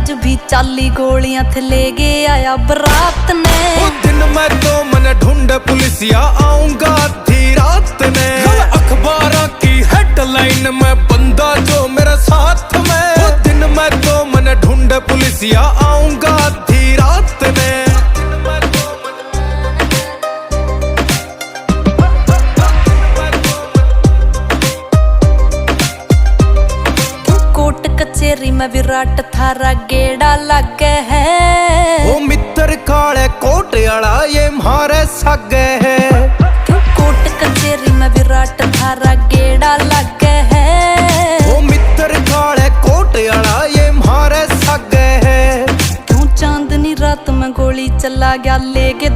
आज भी चाली गोलियां थे ले गया आया बरात ने। वो दिन मैं तो मन ढूंढ पुलिसिया आऊंगा आधी रात ने। अखबारों की हेडलाइन में बंदा जो मेरे साथ में। वो दिन मैं तो मन ढूंढ पुलिसिया आऊंगा आधी रात ने। कोर्ट कचेरी में विराट थारा गेड़ा लगे है। ओ मित्र काले कोट आला ये मारे सगे है। क्यों कोर्ट कचेरी में विराट थारा गेड़ा लगे है। ओ मित्र काले कोट आला ये मारे सगे है। क्यों चांदनी रात में गोली चला गया ले के